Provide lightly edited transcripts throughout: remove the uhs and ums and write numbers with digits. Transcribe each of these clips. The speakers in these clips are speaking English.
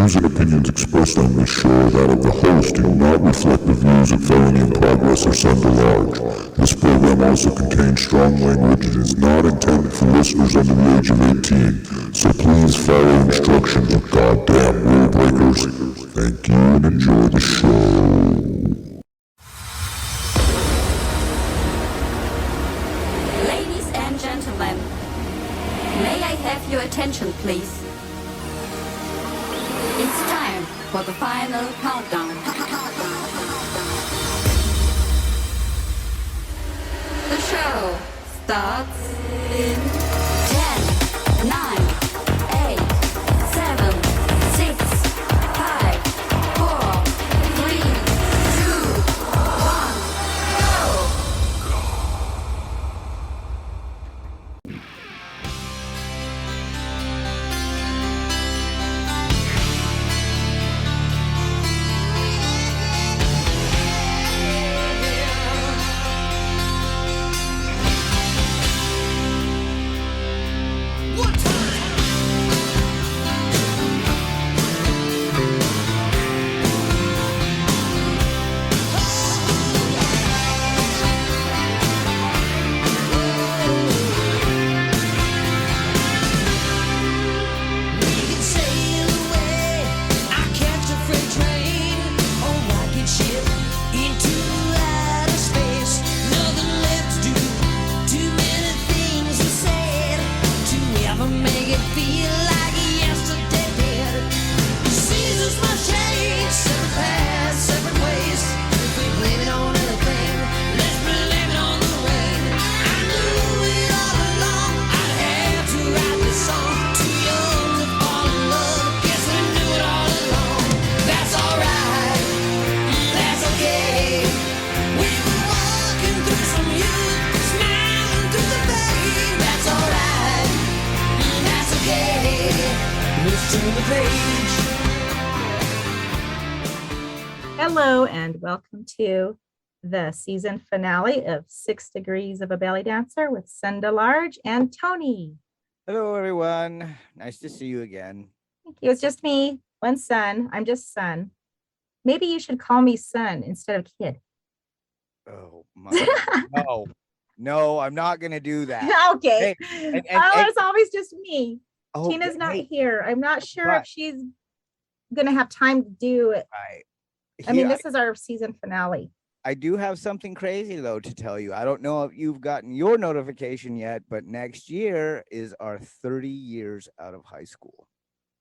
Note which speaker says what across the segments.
Speaker 1: views and opinions expressed on this show are that of the host and do not reflect the views of Felony in Progress or Sender Large. This program also contains strong language and is not intended for listeners under the age of 18, so please follow instructions with goddamn rule breakers. Thank you and enjoy the show.
Speaker 2: Ladies and gentlemen, may I have your attention, please? It's time for the final countdown. The show starts in 10, 9, 8, 7, 6, 5, 4, 3, 2, 1, go!
Speaker 3: Hello and welcome to the season finale of 6 Degrees of a Belly Dancer with Senda Large and Tony.
Speaker 4: Hello, everyone. Nice to see you again.
Speaker 3: Thank you. It's just me, one son. I'm just son. Maybe you should call me son instead of kid.
Speaker 4: Oh, my. No, I'm not going to do that.
Speaker 3: Okay.
Speaker 4: Hey,
Speaker 3: it's always just me.
Speaker 4: Oh,
Speaker 3: Tina's not
Speaker 4: hey,
Speaker 3: here. I'm not sure
Speaker 4: but-
Speaker 3: if she's going to have time to do it. I mean,
Speaker 4: Here,
Speaker 3: this is our season finale.
Speaker 4: I do have something crazy, though, to tell you. I don't know if you've gotten your notification yet, but next year is our 30 years out of high school.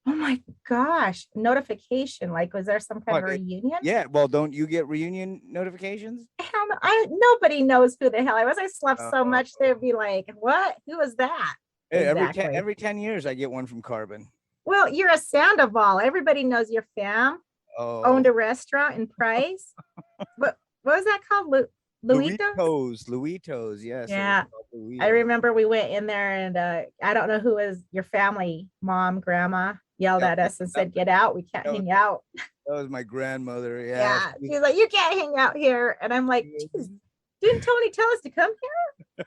Speaker 3: Oh my gosh. Notification. Like, was there some kind of reunion?
Speaker 4: Yeah. Well, don't you get reunion notifications?
Speaker 3: Hell no, nobody knows who the hell I was. I slept so much they'd be like, what? Who was that?
Speaker 4: Hey,
Speaker 3: Exactly.
Speaker 4: every 10 yeyears, I get one from Carbon.
Speaker 3: Well, you're a Sandoval. Everybody knows your fam. Owned a restaurant in Price. What was that called?
Speaker 4: Luitos, yes.
Speaker 3: Yeah. I remember we went in there and I don't know who was your family, mom, grandma, yelled at us and said, get out. We can't hang out.
Speaker 4: That was my grandmother.
Speaker 3: Yeah. She's like, you can't hang out here. And I'm like, geez, didn't Tony tell us to come here?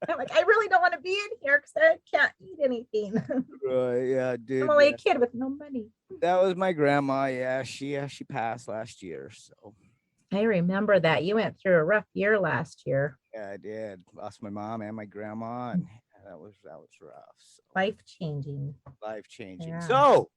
Speaker 3: I'm like, I really don't want to be in here because I can't eat anything.
Speaker 4: Right, yeah, dude.
Speaker 3: I'm only a kid with no money.
Speaker 4: That was my grandma. Yeah, she passed last year. So
Speaker 3: I remember that. You went through a rough year last year.
Speaker 4: yeah, I did. Lost my mom and my grandma, and that was rough. So.
Speaker 3: Life changing.
Speaker 4: Yeah. So,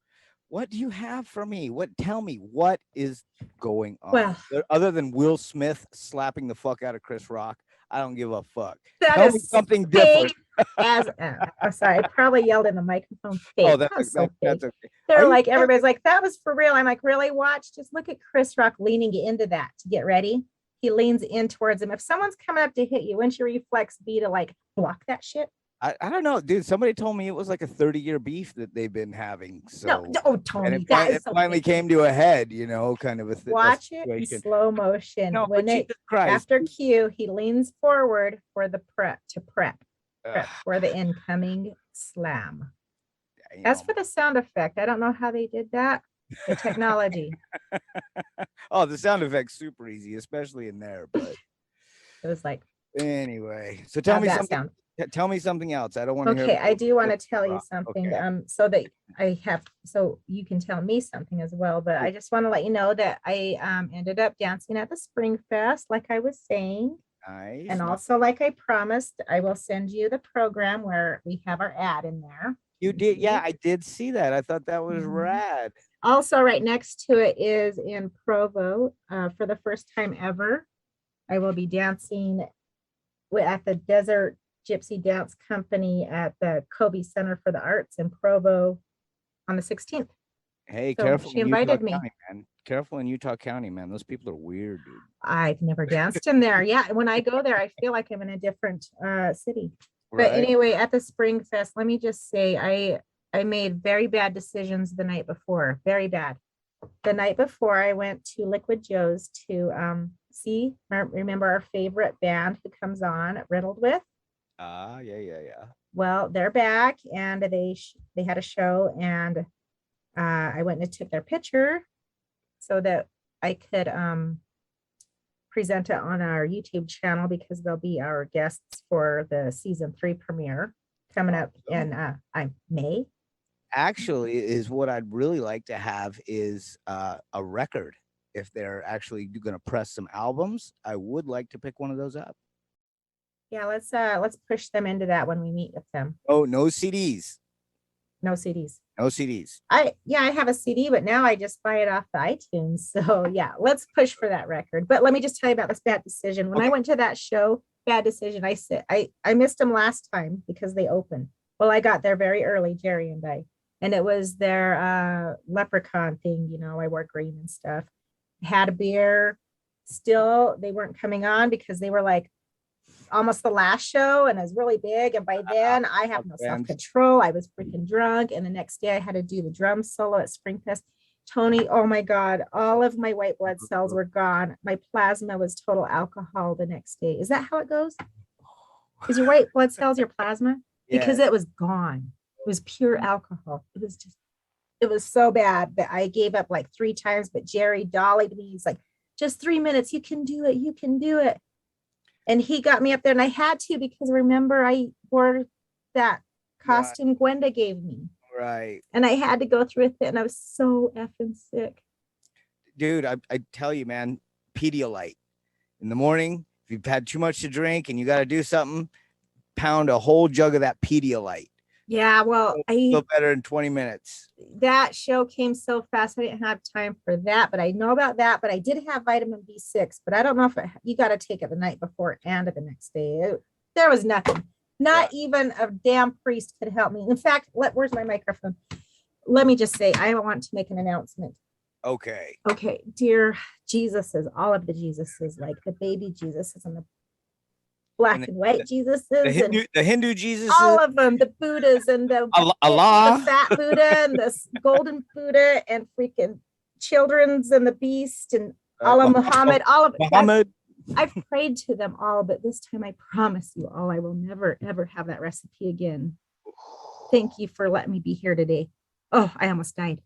Speaker 4: what do you have for me? Tell me what is going on? Well, other than Will Smith slapping the fuck out of Chris Rock, I don't give a fuck. Tell me something different.
Speaker 3: I'm sorry, I probably yelled in the microphone. Fake.
Speaker 4: Oh, that's okay.
Speaker 3: They're like, everybody's like, that was for real. I'm like, really? Watch. Just look at Chris Rock leaning into that to get ready. He leans in towards him. If someone's coming up to hit you, wouldn't your reflex be to like block that shit?
Speaker 4: I don't know, dude. Somebody told me it was like a 30-year beef that they've been having. So,
Speaker 3: Tony,
Speaker 4: and it finally came to a head, kind of a thing.
Speaker 3: Watch it in slow motion.
Speaker 4: No,
Speaker 3: when after cue, he leans forward for the prep for the incoming slam. As for the sound effect, I don't know how they did that. The technology.
Speaker 4: Oh, the sound effect's super easy, especially in there. But
Speaker 3: it was like.
Speaker 4: Anyway, so tell me something. Tell me something else. I don't want to hear.
Speaker 3: Okay, I do want to tell you
Speaker 4: rock.
Speaker 3: something,
Speaker 4: Okay.
Speaker 3: so that so you can tell me something as well, but I just want to let you know that I ended up dancing at the Spring Fest, like I was saying.
Speaker 4: Nice.
Speaker 3: And also, like I promised, I will send you the program where we have our ad in there.
Speaker 4: You did, yeah, I did see that. I thought that was rad.
Speaker 3: Also, right next to it is in Provo, for the first time ever. I will be dancing at the Desert Gypsy Dance Company at the Kobe Center for the Arts in Provo on the 16th.
Speaker 4: Hey,
Speaker 3: So
Speaker 4: careful!
Speaker 3: she
Speaker 4: in Utah
Speaker 3: invited me.
Speaker 4: County, man. Careful in Utah County, man. Those people are weird, dude.
Speaker 3: I've never danced in there. Yeah, when I go there, I feel like I'm in a different city.
Speaker 4: Right.
Speaker 3: But anyway, at the Spring Fest, let me just say I made very bad decisions the night before. Very bad. The night before, I went to Liquid Joe's to remember our favorite band who comes on, Riddled with.
Speaker 4: Yeah.
Speaker 3: Well, they're back, and they had a show, and I went and took their picture so that I could present it on our YouTube channel, because they'll be our guests for the season 3 premiere coming up in May.
Speaker 4: Actually, is what I'd really like to have is a record. If they're actually going to press some albums, I would like to pick one of those up.
Speaker 3: Yeah, let's push them into that when we meet with them.
Speaker 4: Oh, no CDs.
Speaker 3: No CDs.
Speaker 4: No CDs.
Speaker 3: I have a CD, but now I just buy it off the iTunes. So yeah, let's push for that record. But let me just tell you about this bad decision. When I went to that show, bad decision. I missed them last time because they opened. Well, I got there very early, Jerry and I, and it was their leprechaun thing. You know, I wore green and stuff. Had a beer. Still, they weren't coming on because they were like almost the last show, and it was really big. And by then I have no self-control. I was freaking drunk. And the next day I had to do the drum solo at Springfest. Tony, oh my God, all of my white blood cells were gone. My plasma was total alcohol the next day. Is that how it goes? Is your white blood cells your plasma? Yeah. Because it was gone. It was pure alcohol. It was so bad that I gave up like 3 times, but Jerry dollied me. He's like, just 3 minutes. You can do it. You can do it. And he got me up there, and I had to, because remember, I wore that costume Gwenda gave me.
Speaker 4: Right.
Speaker 3: And I had to go through with it, and I was so effing sick.
Speaker 4: Dude, I tell you, man, Pedialyte. In the morning, if you've had too much to drink and you got to do something, pound a whole jug of that Pedialyte.
Speaker 3: Yeah, well,
Speaker 4: I feel better in 20 minutes.
Speaker 3: That show came so fast, I didn't have time for that, but I know about that. But I did have vitamin B6, but I don't know if you got to take it the night before and the next day. There was nothing. Not even a damn priest could help me. In fact, where's my microphone? Let me just say, I want to make an announcement.
Speaker 4: Okay.
Speaker 3: Okay, dear Jesuses, all of the Jesuses, like the baby Jesuses and the black and white Jesuses,
Speaker 4: the Hindu Jesus,
Speaker 3: all of them, the Buddhas and the fat Buddha and the golden Buddha and freaking children's and the beast and Allah Muhammad, all of Muhammad. I've prayed to them all, but this time I promise you all, I will never ever have that recipe again. Thank you for letting me be here today. Oh, I almost died.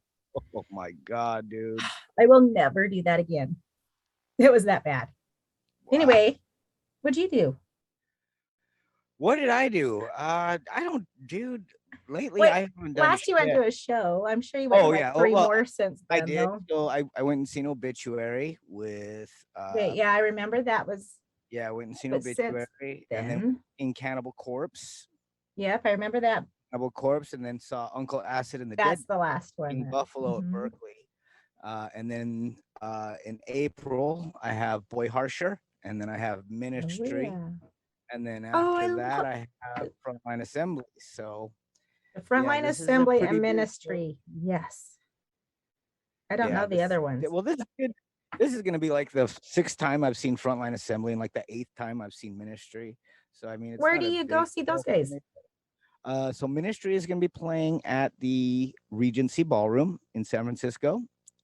Speaker 4: Oh my God, dude.
Speaker 3: I will never do that again. It was that bad. Wow. Anyway, what'd you do?
Speaker 4: What did I do? I don't, dude. Lately,
Speaker 3: I
Speaker 4: haven't done.
Speaker 3: Last you went to a show. I'm sure you went 3 more since then.
Speaker 4: I did. So I went and seen Obituary with.
Speaker 3: Wait, yeah, I remember that was.
Speaker 4: Yeah, I went and seen Obituary, and then in Cannibal Corpse.
Speaker 3: Yep, I remember that.
Speaker 4: Cannibal Corpse, and then saw Uncle Acid and the
Speaker 3: That's
Speaker 4: Dead.
Speaker 3: the last one.
Speaker 4: In Buffalo at Berkeley, and then in April I have Boy Harsher, and then I have Ministry. Oh, yeah. And then after that, I have Frontline Assembly. So
Speaker 3: the Frontline Assembly and Ministry. Yes. I don't know the other ones.
Speaker 4: Well, this is good. This is going to be like the 6th time I've seen Frontline Assembly and like the 8th time I've seen Ministry. So, I mean,
Speaker 3: where do you go see those guys?
Speaker 4: So Ministry is going to be playing at the Regency Ballroom in San Francisco.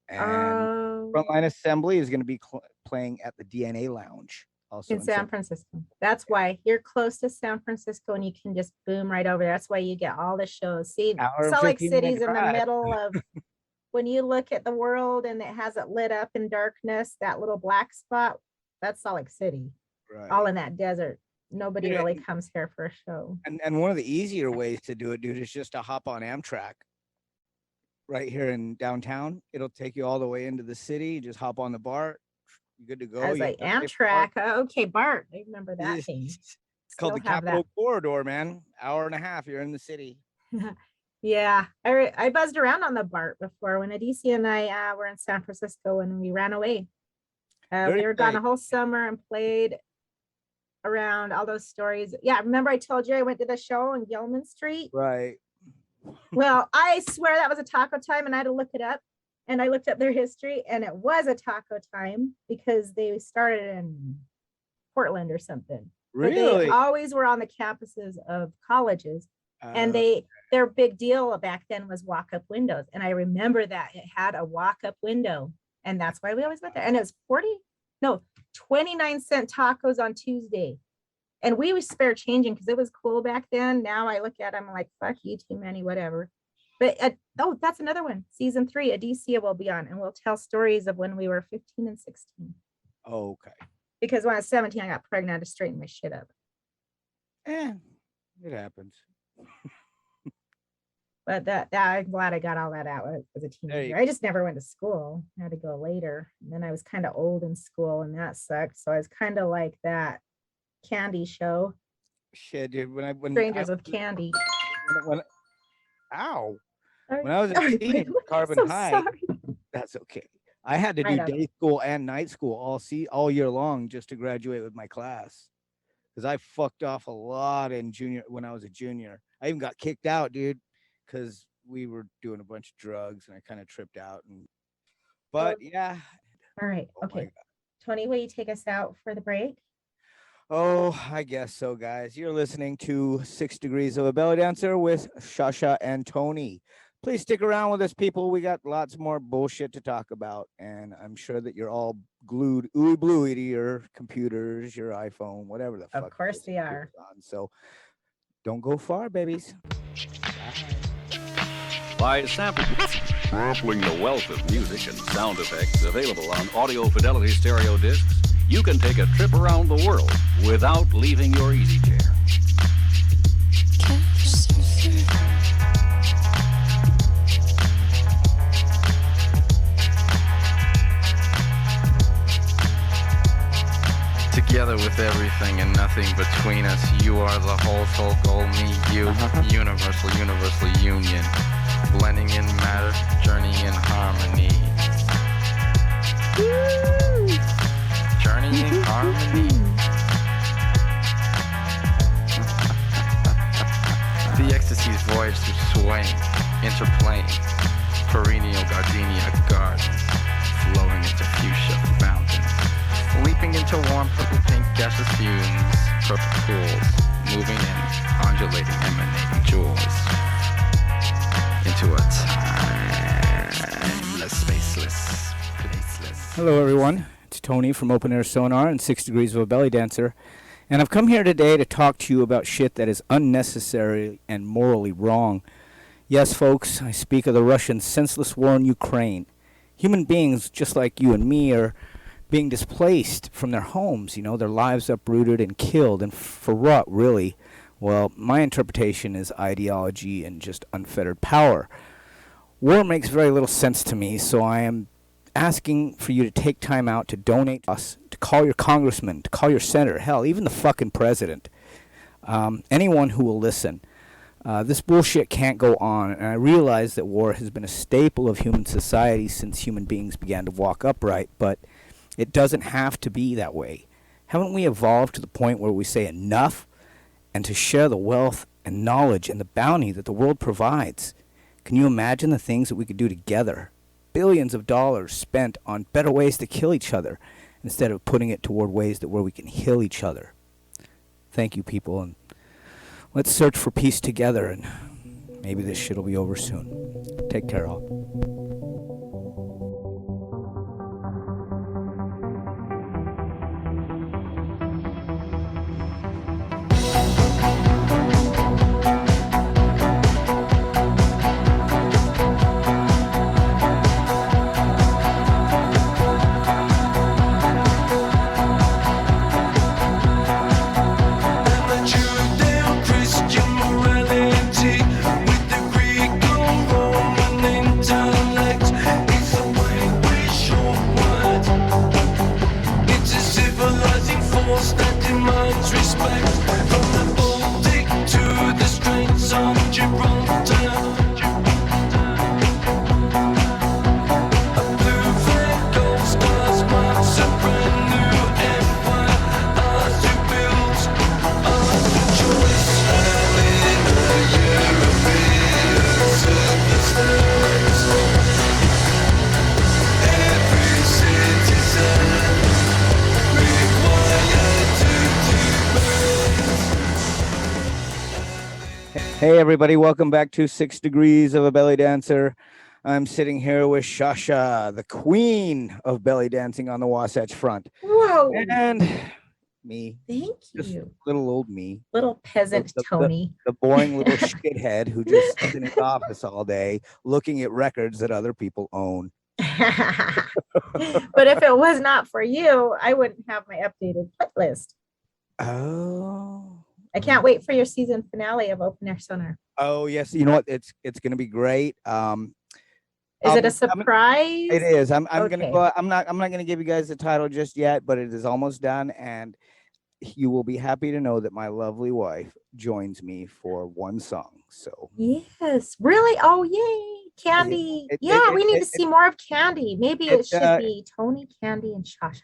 Speaker 4: And Frontline Assembly is going to be playing at the DNA Lounge. Also
Speaker 3: in San Francisco. That's why you're close to San Francisco and you can just boom right over there. That's why you get all the shows. See, Salt Lake City's in the middle of, when you look at the world and it has it lit up in darkness, that little black spot, that's Salt Lake City, all in that desert. nobody really comes here for a show.
Speaker 4: And one of the easier ways to do it, dude, is just to hop on Amtrak right here in downtown. It'll take you all the way into the city. You just hop on the BART. You're good to go.
Speaker 3: I was like, Amtrak. Okay, BART. I remember that thing.
Speaker 4: It's called the Capital Corridor, man. Hour and a half, you're in the city.
Speaker 3: Yeah, I buzzed around on the BART before when Adisi and I were in San Francisco and we ran away. We were gone the whole summer and played around all those stories. Yeah, remember I told you I went to the show on Gilman Street?
Speaker 4: Right.
Speaker 3: Well, I swear that was a taco time and I had to look it up. And I looked up their history and it was a taco time because they started in Portland or something.
Speaker 4: Really?
Speaker 3: They always were on the campuses of colleges. And their big deal back then was walk-up windows. And I remember that it had a walk-up window. And that's why we always went there. And it was 29-cent tacos on Tuesday. And we was spare changing because it was cool back then. Now I look at them like, fuck you, too many, whatever. But that's another one. Season 3, Adicia will be on. And we'll tell stories of when we were 15 and 16.
Speaker 4: Oh, okay.
Speaker 3: Because when I was 17, I got pregnant. I had to straighten my shit up.
Speaker 4: It happens.
Speaker 3: But I'm glad I got all that out as a teenager. I just never went to school. I had to go later. And then I was kind of old in school and that sucked. So I was kind of like that Candy show.
Speaker 4: Shit, dude. When
Speaker 3: Strangers with Candy.
Speaker 4: When I was a teen, Carbon High. Sorry. That's okay. I had to do day school and night school all year long just to graduate with my class. Because I fucked off a lot when I was a junior. I even got kicked out, dude, because we were doing a bunch of drugs and I kind of tripped out. Yeah.
Speaker 3: All right. Okay. Tony, will you take us out for the break?
Speaker 4: Oh, I guess so, guys. You're listening to 6 Degrees of a Belly Dancer with Shasha and Tony. Please stick around with us, people. We got lots more bullshit to talk about. And I'm sure that you're all glued ooey bluey to your computers, your iPhone, whatever the fuck.
Speaker 3: Of course we are.
Speaker 4: So don't go far, babies.
Speaker 5: By sampling the wealth of music and sound effects available on Audio Fidelity stereo discs, you can take a trip around the world without leaving your easy chair.
Speaker 6: Together with everything and nothing between us, you are the whole soul goal, me, you, universal union, blending in matter, journey in harmony. Journey in harmony. The ecstasy's voyage through swaying, interplaying, perennial gardenia gardens, flowing into fuchsia fountains, leaping into warm purple pink gaseous fumes, purple pools, moving in, undulating, emanating jewels, into a timeless, spaceless, placeless.
Speaker 4: Hello, everyone. It's Tony from Open Air Sonar and 6 Degrees of a Belly Dancer. And I've come here today to talk to you about shit that is unnecessary and morally wrong. Yes, folks, I speak of the Russian senseless war in Ukraine. Human beings, just like you and me, are being displaced from their homes, their lives uprooted and killed. And for what, really? Well, my interpretation is ideology and just unfettered power. War makes very little sense to me, so I am asking for you to take time out to donate to us, to call your congressman, to call your senator, hell, even the fucking president. Anyone who will listen. This bullshit can't go on, and I realize that war has been a staple of human society since human beings began to walk upright, but it doesn't have to be that way. Haven't we evolved to the point where we say enough and to share the wealth and knowledge and the bounty that the world provides? Can you imagine the things that we could do together? Billions of dollars spent on better ways to kill each other instead of putting it toward ways where we can heal each other. Thank you, people, and let's search for peace together, and maybe this shit will be over soon. Take care, all. Hey everybody, welcome back to 6 Degrees of a Belly Dancer. I'm sitting here with Shasha, the queen of belly dancing on the Wasatch Front.
Speaker 3: Whoa.
Speaker 4: And me.
Speaker 3: Thank
Speaker 4: just
Speaker 3: you.
Speaker 4: little old me.
Speaker 3: Little peasant Tony.
Speaker 4: The boring little shithead who just sits in his office all day looking at records that other people own.
Speaker 3: But if it was not for you, I wouldn't have my updated playlist.
Speaker 4: Oh.
Speaker 3: I can't wait for your season finale of Open Air Sonar.
Speaker 4: Oh yes, you know what? It's going to be great.
Speaker 3: Is it a surprise?
Speaker 4: It is. I'm
Speaker 3: Okay.
Speaker 4: gonna go. I'm not gonna give you guys the title just yet, but it is almost done, and you will be happy to know that my lovely wife joins me for one song. So
Speaker 3: yes, really? Oh yay, Candy. We need to see more of Candy. Maybe it should be Tony, Candy, and Shasha.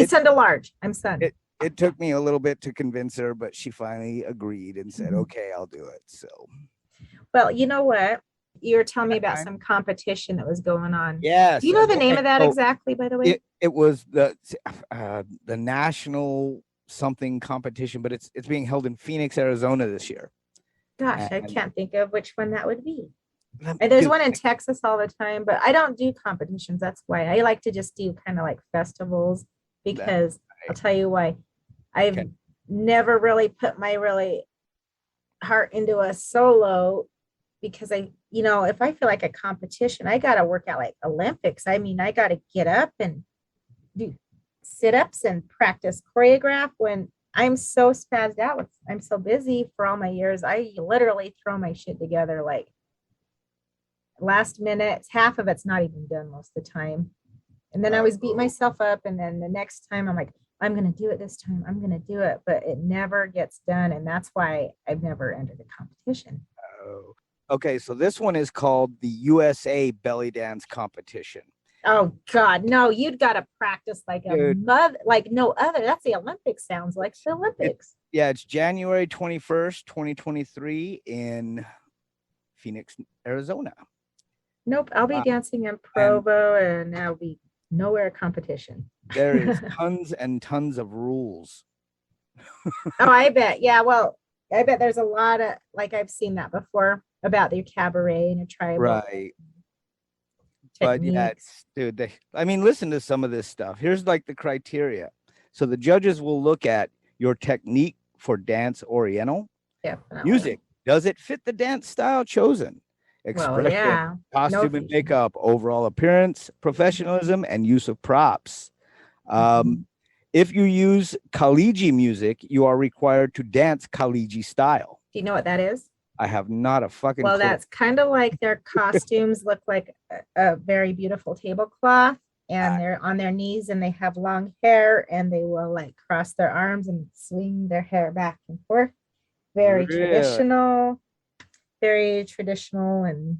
Speaker 3: Send a large. I'm Sun.
Speaker 4: It took me a little bit to convince her, but she finally agreed and said, okay, I'll do it. So,
Speaker 3: well, you know what? You were telling me about some competition that was going on.
Speaker 4: Yes.
Speaker 3: Do you know the name of that exactly, by the way?
Speaker 4: It was the national something competition, but it's being held in Phoenix, Arizona this year.
Speaker 3: Gosh, I can't think of which one that would be. There's one in Texas all the time, but I don't do competitions. That's why I like to just do kind of like festivals, because I'll tell you why. I've never really put my heart into a solo, because if I feel like a competition, I got to work out like Olympics. I got to get up and do sit-ups and practice choreograph when I'm so spazzed out. I'm so busy for all my years. I literally throw my shit together like last minute. Half of it's not even done most of the time. And then I always beat myself up. And then the next time I'm like, I'm going to do it this time. I'm going to do it, but it never gets done. And that's why I've never entered a competition.
Speaker 4: Oh, okay. So this one is called the USA Belly Dance Competition.
Speaker 3: Oh God, no, you'd got to practice like a mother, like no other. That's the Olympics. Sounds like the Olympics.
Speaker 4: It's January 21st, 2023 in Phoenix, Arizona.
Speaker 3: Nope. I'll be dancing in Provo, and that'll be nowhere competition.
Speaker 4: There is tons and tons of rules.
Speaker 3: Oh, I bet. Yeah. Well, I bet there's a lot of, like, I've seen that before about your cabaret and a tribal.
Speaker 4: Right.
Speaker 3: Techniques.
Speaker 4: But yeah, dude, listen to some of this stuff. Here's like the criteria. So the judges will look at your technique for dance oriental.
Speaker 3: Definitely.
Speaker 4: Music. Does it fit the dance style chosen? Expression, costume and makeup, overall appearance, professionalism, and use of props. If you use Kaliji music, you are required to dance Kaliji style.
Speaker 3: Do you know what that is?
Speaker 4: I have not a fucking clue.
Speaker 3: That's kind of like their costumes look like a very beautiful tablecloth, and they're on their knees and they have long hair, and they will like cross their arms and swing their hair back and forth. Very traditional. Very traditional, and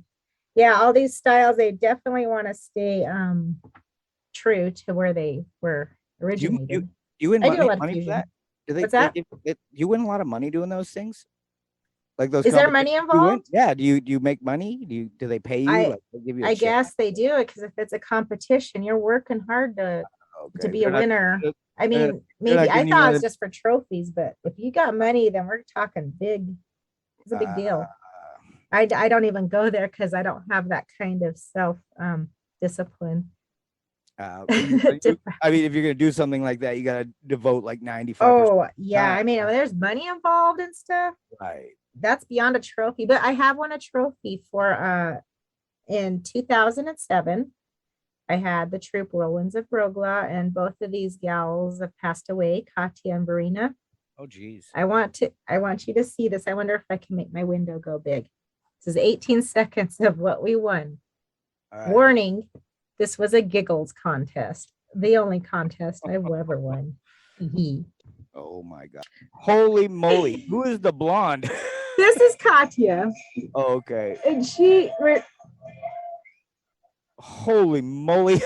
Speaker 3: all these styles, they definitely want to stay true to where they were originated.
Speaker 4: You win money for that?
Speaker 3: What's that?
Speaker 4: You win a lot of money doing those things? Like those?
Speaker 3: Is there money involved?
Speaker 4: Yeah. Do you make money? Do they pay you? They give you
Speaker 3: I guess they do, because if it's a competition, you're working hard to be a winner. Maybe I thought it was just for trophies, but if you got money, then we're talking big. It's a big deal. I don't even go there because I don't have that kind of self discipline.
Speaker 4: If you're gonna do something like that, you gotta devote like 95%.
Speaker 3: Oh yeah, there's money involved and stuff.
Speaker 4: Right.
Speaker 3: That's beyond a trophy, but I have won a trophy for in 2007. I had the troupe Whirlwinds of Brogla, and both of these gals have passed away, Katya and Verena.
Speaker 4: Oh geez.
Speaker 3: I want you to see this. I wonder if I can make my window go big. This is 18 seconds of what we won. Right. Warning, this was a giggles contest. The only contest I've ever won.
Speaker 4: Oh my God. Holy moly. Who is the blonde?
Speaker 3: This is Katya.
Speaker 4: Oh, okay.
Speaker 3: And
Speaker 4: holy moly.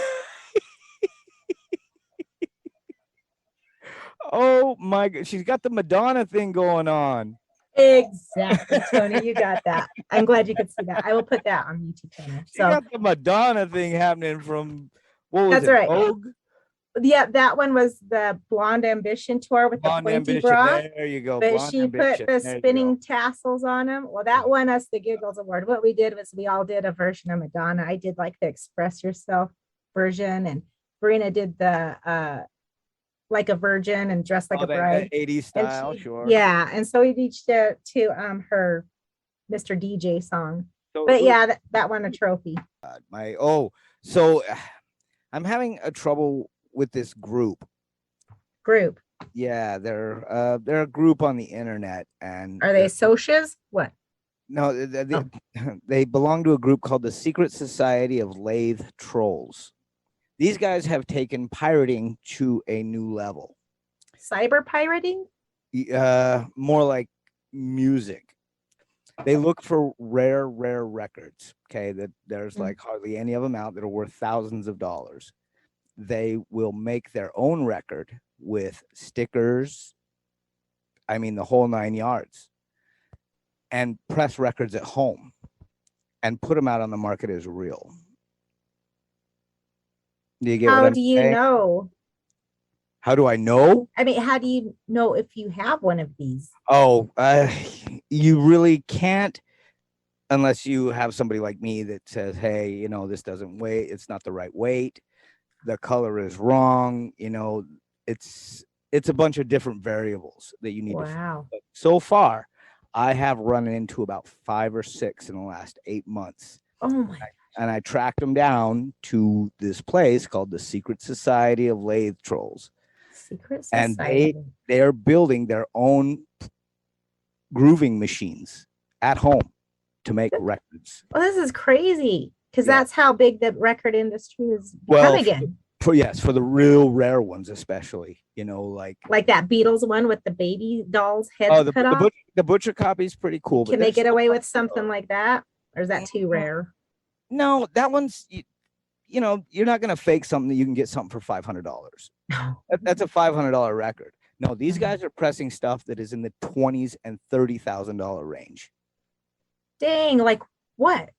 Speaker 4: Oh my God. She's got the Madonna thing going on.
Speaker 3: Exactly, Tony. You got that. I'm glad you could see that. I will put that on YouTube channel.
Speaker 4: So you got the Madonna thing happening from, what was
Speaker 3: That's
Speaker 4: it,
Speaker 3: right.
Speaker 4: Vogue?
Speaker 3: Yeah, that one was the Blonde Ambition tour with
Speaker 4: Blonde
Speaker 3: the pointy
Speaker 4: Ambition.
Speaker 3: bra.
Speaker 4: There you go.
Speaker 3: But
Speaker 4: Blonde
Speaker 3: she
Speaker 4: Ambition.
Speaker 3: put the
Speaker 4: There you
Speaker 3: spinning
Speaker 4: go.
Speaker 3: tassels on them. Well, that won us the Giggles Award. What we did was we all did a version of Madonna. I did like the Express Yourself version, and Verena did the like a virgin and dressed like a bride.
Speaker 4: That 80s
Speaker 3: And
Speaker 4: style, sure.
Speaker 3: Yeah, and so we each did to her Mr. DJ song.
Speaker 4: So,
Speaker 3: But yeah, that won a trophy.
Speaker 4: So I'm having a trouble with this group. Yeah, they're a group on the internet, and
Speaker 3: are they socias? What?
Speaker 4: No, they belong to a group called the Secret Society of Lathe Trolls. These guys have taken pirating to a new level.
Speaker 3: Cyber pirating?
Speaker 4: More like music. They look for rare records. Okay, that there's like hardly any of them out that are worth thousands of dollars. They will make their own record with stickers. I mean, the whole 9 yards, and press records at home and put them out on the market as real. Do you get
Speaker 3: How
Speaker 4: what I'm
Speaker 3: do you
Speaker 4: saying?
Speaker 3: know?
Speaker 4: How do I know?
Speaker 3: I mean, how do you know if you have one of these?
Speaker 4: Oh, you really can't unless you have somebody like me that says, hey, you know, this doesn't weigh, it's not the right weight. The color is wrong. You know, it's a bunch of different variables that you need to find. But so far, I have run into about 5 or 6 in the last 8 months.
Speaker 3: Oh my.
Speaker 4: And I tracked them down to this place called the Secret Society of Lathe Trolls.
Speaker 3: Secret Society.
Speaker 4: And they are building their own grooving machines at home to make records.
Speaker 3: Well, this is crazy because that's how big the record industry is becoming again.
Speaker 4: For the real rare ones, especially, you know, like
Speaker 3: that Beatles one with the baby dolls heads cut off.
Speaker 4: The butcher copy is pretty cool.
Speaker 3: Can they get away with something like that, or is that too rare?
Speaker 4: No, that one's, you know, you're not going to fake something that you can get something for $500. That's a $500 record. No, these guys are pressing stuff that is in the $20,000 and $30,000 range. Dang,
Speaker 3: like what?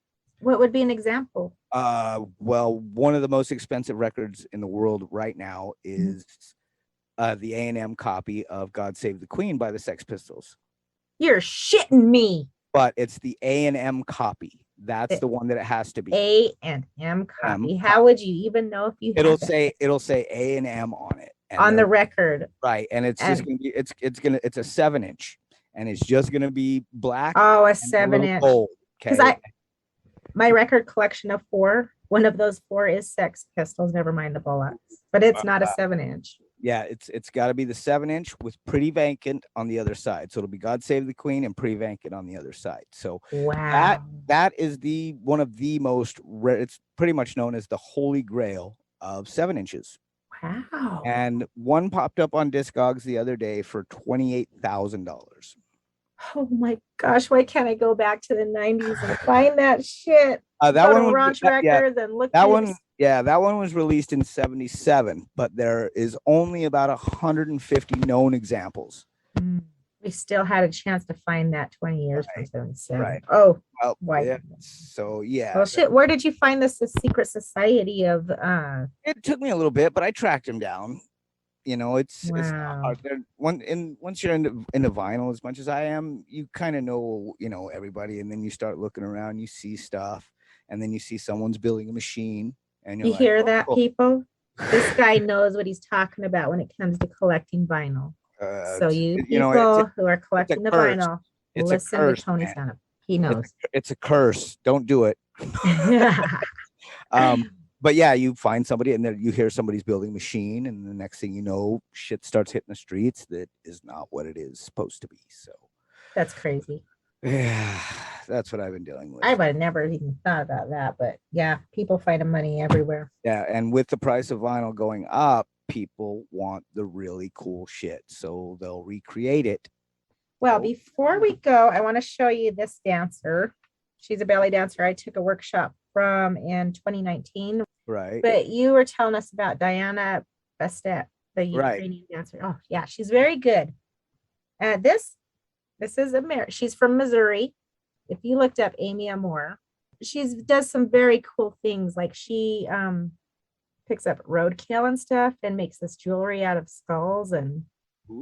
Speaker 3: What would be an example?
Speaker 4: Well, one of the most expensive records in the world right now is the A&M copy of God Save the Queen by the Sex Pistols.
Speaker 3: You're shitting me.
Speaker 4: But it's the A&M copy. That's the one that it has to be.
Speaker 3: A&M copy. How would you even know if you?
Speaker 4: It'll say A&M on it.
Speaker 3: On the record.
Speaker 4: Right, and it's just gonna be it's a 7-inch, and it's just gonna be black.
Speaker 3: Oh, a 7-inch.
Speaker 4: Because
Speaker 3: my record collection of 4, one of those 4 is Sex Pistols. Never mind the Bullocks, but it's not a 7-inch.
Speaker 4: Yeah, it's got to be the 7-inch with Pretty Vacant on the other side. So it'll be God Save the Queen and Pretty Vacant on the other side. So that is one of the most rare. It's pretty much known as the holy grail of 7 inches.
Speaker 3: Wow.
Speaker 4: And one popped up on Discogs the other day for $28,000.
Speaker 3: Oh my gosh, why can't I go back to the 90s and find that shit?
Speaker 4: That one
Speaker 3: Ranch Records and look
Speaker 4: that one. Yeah, that one was released in 77, but there is only about 150 known examples.
Speaker 3: We still had a chance to find that 20 years from 77.
Speaker 4: Right.
Speaker 3: Oh,
Speaker 4: well,
Speaker 3: why?
Speaker 4: Yeah. So yeah.
Speaker 3: Well, shit. Where did you find this? The Secret Society of?
Speaker 4: It took me a little bit, but I tracked him down. You know, it's not hard. Once you're into vinyl as much as I am, you kind of know, you know, everybody, and then you start looking around, you see stuff, and then you see someone's building a machine, and
Speaker 3: you hear that, people? This guy knows what he's talking about when it comes to collecting vinyl. So you people who are collecting the vinyl, listen to Tony Stanhope. He knows.
Speaker 4: It's a curse. Don't do it. But yeah, you find somebody and then you hear somebody's building a machine, and the next thing you know, shit starts hitting the streets that is not what it is supposed to be. So
Speaker 3: that's crazy.
Speaker 4: Yeah, that's what I've been dealing with.
Speaker 3: I would have never even thought about that, but yeah, people finding money everywhere.
Speaker 4: Yeah, and with the price of vinyl going up, people want the really cool shit, so they'll recreate it.
Speaker 3: Well, before we go, I want to show you this dancer. She's a belly dancer I took a workshop from in 2019.
Speaker 4: Right.
Speaker 3: But you were telling us about Diana Bastet, the Ukrainian dancer. Oh, yeah, she's very good. This is she's from Missouri. If you looked up Amy Amore, she does some very cool things. Like she picks up roadkill and stuff and makes this jewelry out of skulls. And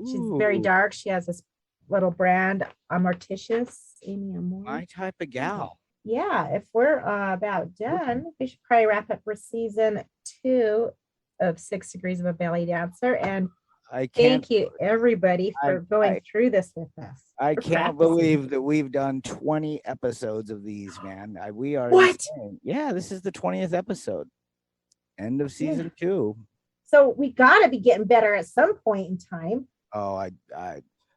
Speaker 3: she's very
Speaker 4: Ooh,
Speaker 3: dark. She has this little brand, Amortitious, Amy Amor.
Speaker 4: my type of gal.
Speaker 3: Yeah, if we're about done, we should probably wrap up for season 2 of 6 Degrees of a Belly Dancer. And
Speaker 4: I can't.
Speaker 3: thank you, everybody, for going through this with us.
Speaker 4: I
Speaker 3: for
Speaker 4: can't
Speaker 3: practicing.
Speaker 4: believe that we've done 20 episodes of these, man. We are.
Speaker 3: What?
Speaker 4: Insane. Yeah, this is the 20th episode. End of season 2.
Speaker 3: So we got to be getting better at some point in time.
Speaker 4: Oh, I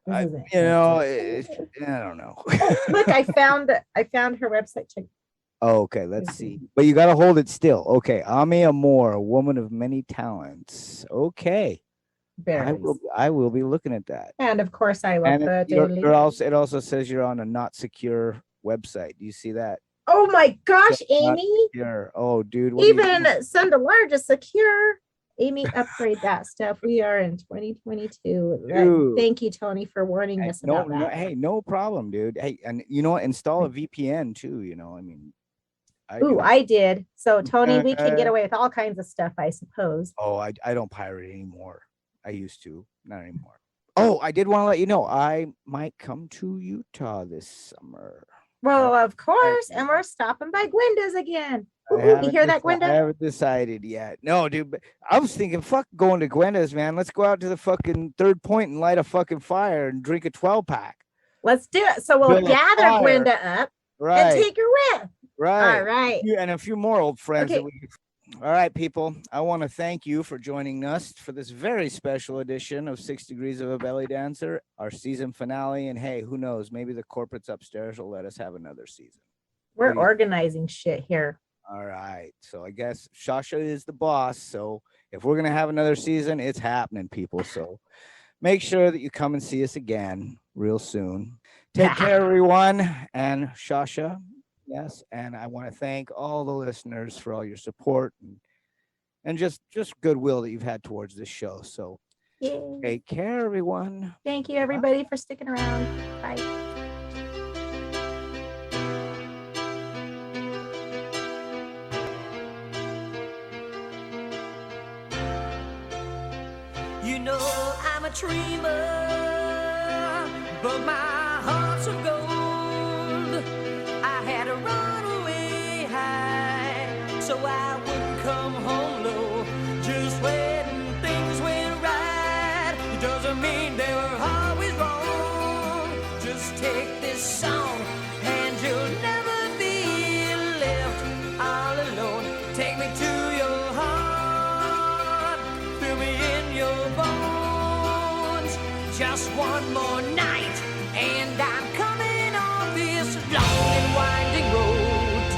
Speaker 3: This isn't-
Speaker 4: you know, I don't know.
Speaker 3: Oh, look, I found her website. Check.
Speaker 4: Oh, okay, let's see. But you got to hold it still. Okay, Ami Amor, a woman of many talents. Okay, I will be looking at that.
Speaker 3: And of course, I love
Speaker 4: And
Speaker 3: the
Speaker 4: it also says you're on a not secure website. Do you see that?
Speaker 3: Oh my gosh,
Speaker 4: It's not
Speaker 3: Amy!
Speaker 4: secure. Oh, dude. What are you
Speaker 3: Even
Speaker 4: doing?
Speaker 3: Send a Large is secure. Amy, upgrade that stuff. We are in 2022.
Speaker 4: Dude.
Speaker 3: Thank you, Tony, for warning us about that.
Speaker 4: Hey, no problem, dude. Hey, and you know what? Install a VPN too. You know, I mean,
Speaker 3: I did. So, Tony, we can get away with all kinds of stuff, I suppose.
Speaker 4: Oh, I don't pirate anymore. I used to, not anymore. Oh, I did want to let you know I might come to Utah this summer.
Speaker 3: Well, of course. And we're stopping by Gwenda's again.
Speaker 4: I
Speaker 3: Ooh, you
Speaker 4: haven't
Speaker 3: hear that,
Speaker 4: I
Speaker 3: Gwenda?
Speaker 4: haven't decided yet. No, dude, but I was thinking, fuck going to Gwenda's, man. Let's go out to the fucking Third Point and light a fucking fire and drink a 12-pack.
Speaker 3: Let's do it. So we'll
Speaker 4: Build a
Speaker 3: gather
Speaker 4: fire.
Speaker 3: Gwenda up and
Speaker 4: Right,
Speaker 3: take her with.
Speaker 4: right.
Speaker 3: All right.
Speaker 4: And a few more old friends.
Speaker 3: Okay.
Speaker 4: All right, people. I want to thank you for joining us for this very special edition of 6 Degrees of a Belly Dancer, our season finale. And hey, who knows? Maybe the corporates upstairs will let us have another season.
Speaker 3: We're
Speaker 4: What do you-
Speaker 3: organizing shit here.
Speaker 4: All right. So I guess Shasha is the boss. So if we're going to have another season, it's happening, people. So make sure that you come and see us again real soon. Take care, everyone. And Shasha, yes. And I want to thank all the listeners for all your support and just goodwill that you've had towards this show. So
Speaker 3: Yay.
Speaker 4: take care, everyone.
Speaker 3: Thank you, everybody, for sticking around. Bye.
Speaker 7: You know I'm a dreamer, but my heart's of gold. I had to run away high, so I wouldn't come home low. Just when things went right, it doesn't mean they were always wrong. Just take this song, and you'll never be left all alone. Take me to your heart, fill me in your bones. Just one more night, and I'm coming on this long and winding road.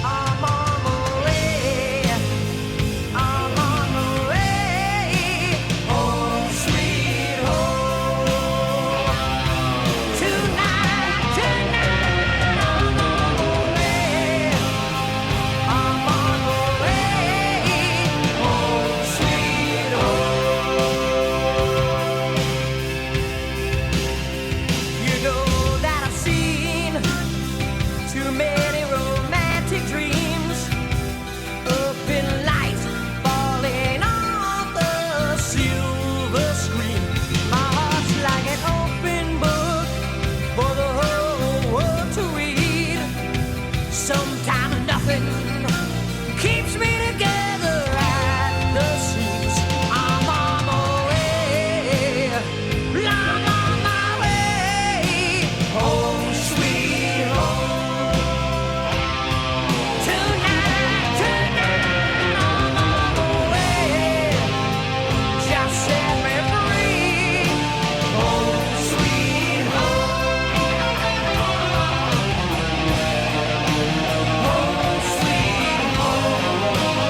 Speaker 7: I'm on my way. I'm on my way. Home, sweet home. Tonight, I'm on my way. I'm on my way. Home, sweet home. You know that I've seen too many romantic dreams up in lights falling off the silver screen. My heart's like an open book for the whole world to read. Sometimes nothing keeps me together at the seams. I'm on my way. I'm on my way. Home, sweet home. Tonight, I'm on my way. Just set me free. Home, sweet home. Home, sweet home.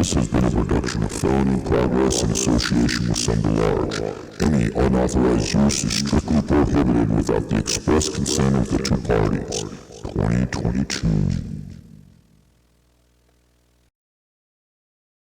Speaker 1: This has been a production of Felony in Progress in association with Sunday Large. Any unauthorized use is strictly prohibited without the express consent of the two parties. 2022.